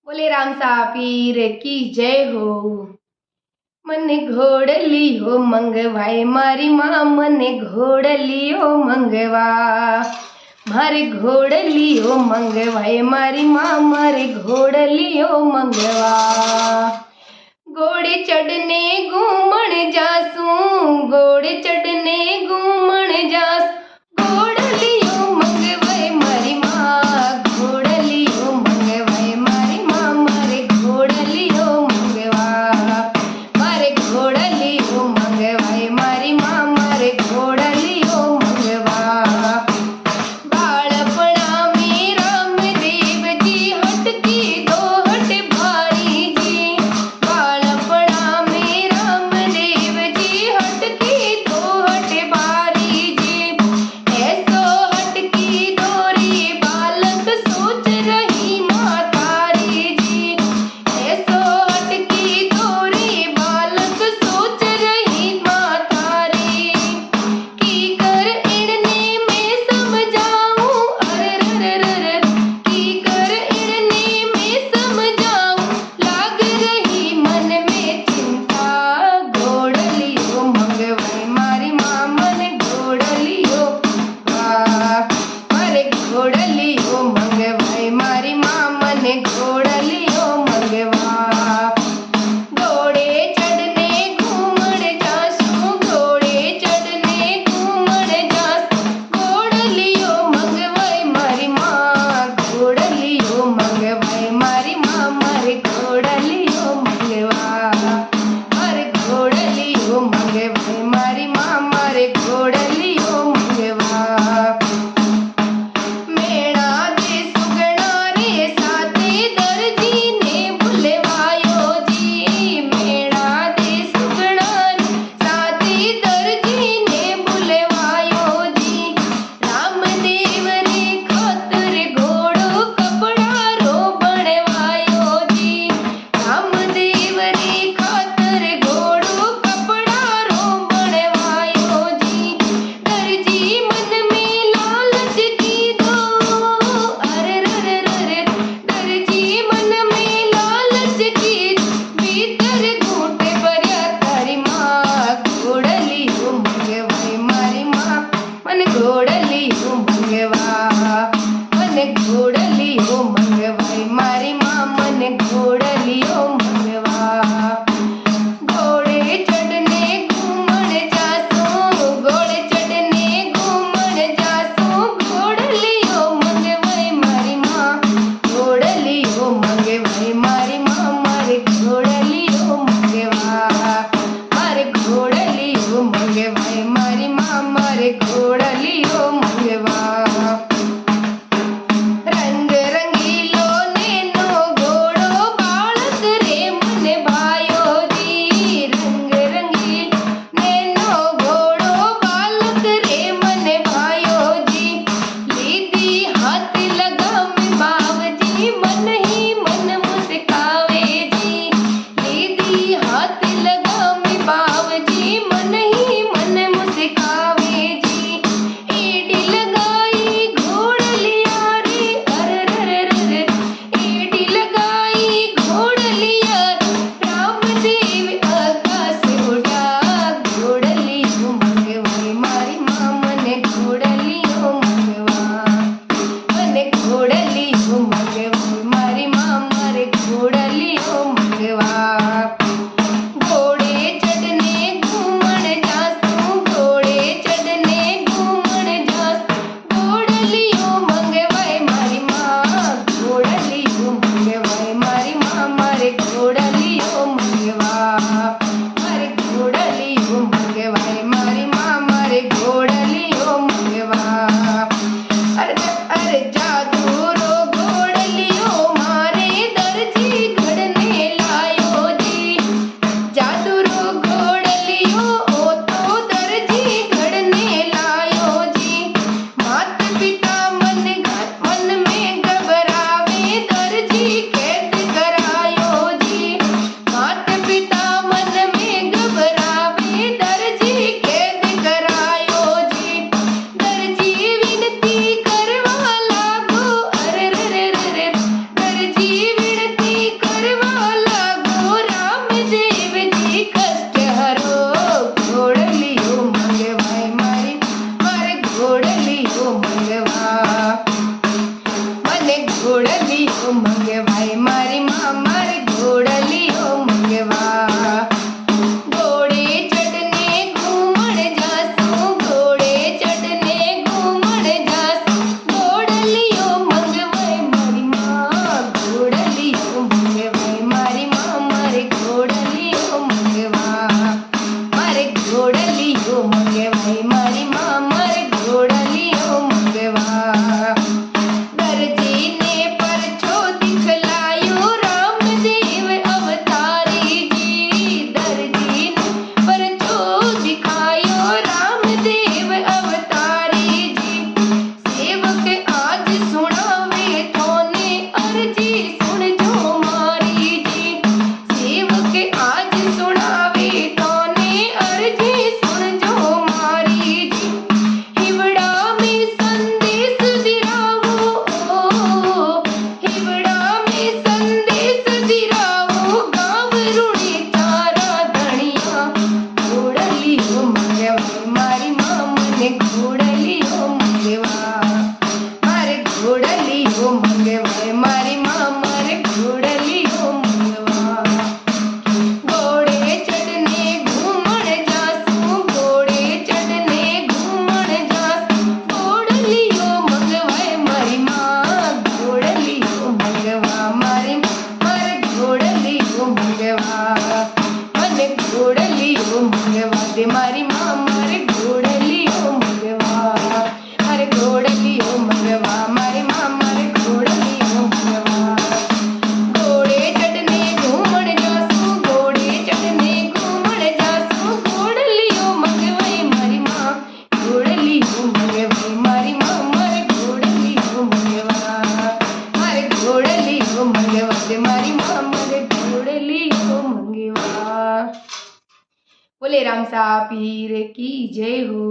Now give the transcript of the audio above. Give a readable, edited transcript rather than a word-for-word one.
बोले राम सापीर की जय हो। मने घोड़ली हो मंगवाए मारी माँ, मने घोड़ली हो मंगवा। मारे घोड़ली हो मंगवाए मारी माँ, मारे घोड़ली हो मंगवा। घोड़े चढ़ने घूमण जासूं, घोड़े चढ़ने घूमण जासूं। घोड़ली हो मंगवाए मारी माँ, घोड़ली हो मंगवाए मारी माँ, मारे घोड़ली हो मंगवा। मारे घोड़ली हो मंगवाए मारी माँ, मारे घोड़ली हो मंगवा। बाळपणा में रामदेव जी हटकी दो हट भारी जी। बाळपणा में रामदेव जी हटकी दो हट भारी जी। ऐसो हटकी दोरी बालक सोच रही माँ तारी जी। ऐसो हटकी दोरी बालक सोच रही माँ तारी। की कर इड़ने में समझाऊं, अररररर। की कर इड़ने में समझाऊं, लाग रही मन में चिंता। घोड़ली हो मंगवाई मारी माँ, मन घोड़ली हो वाह। मारे घोड़ली हो मंगवाई मारी माँ, मन घोड़ली हो मंगवा। घोड़े चढ़ने घूमण जासूं, घोड़े चढ़ने घूमण जासूं। घोड़ली हो मंगवाई मारी माँ, घोड़ली हो मंगवाई मारी माँ, मारे घोड़ली हो मंगवा। मारे घोड़ली हो मंगवाई मारी माँ, मारे घोड़ली हो मंगवा। मेणा दे सुगणा रे साथे दर મંગવાય મારી માં મારે ઘોડલીઓ મંગવા ઘોડે ચડને ઘૂમણ જાસું ઘોડે ચડને ઘૂમણ જાસું ઘોડલીઓ મંગવાય મારી માં ઘોડલીઓ મંગવાય મારી માં મારે ઘોડલીઓ મંગવા મારે ઘોડલીઓ મંગવાય મારી માં મારે ઘોડલીઓ મંગવા દરજીને પરછો દિખલાયો રામદેવ અવતારીજી દરજીને પરછો દિખાયો રામદેવ અવતારીજી સેવક આજ સુણાવે થોને અરજી સુણજો મારીજી સેવક આજ સુણાવે તોને અરજી સુણજો મારીજી હિવડા में संदेश दिरावो હિવડા में संदेश दिरावो गाँव रूणे तारा धणिया घोड़लियो मंगवाय मारी माँ મને ઘોડલીઓ મંગવા મારે ઘોડલીઓ મંગવાય મારી માં મારે ઘોડલીઓ મંગવા ઘોડે ચડને ઘૂમણ જાસું ઘોડે ચડને ઘૂમણ જાસું ઘોડલીઓ મંગવાય મારી માં ઘોડલીઓ મંગવા મારી મારે ઘોડલીઓ મંગવા મને ઘોડલીઓ મંગવા દે મારી માં મારે ઘોડલીઓ મંગવા મારે ઘોડલીઓ મંગવા મારી માં મારે ઘોડલીઓ મંગવા ઘોડે ચડને ઘૂમણ જાસું ઘોડે ચડને ઘૂમણ જાસું ઘોડલીઓ મંગવાય મારી માં ઘોડલીઓ મંગવાય મારી માં મારે ઘોડલીઓ મંગવા મારે ઘોડલીઓ મંગવા દે મારી માં મારે ઘોડલીઓ મંગવા બોલે રામસા પીર કી જય હો।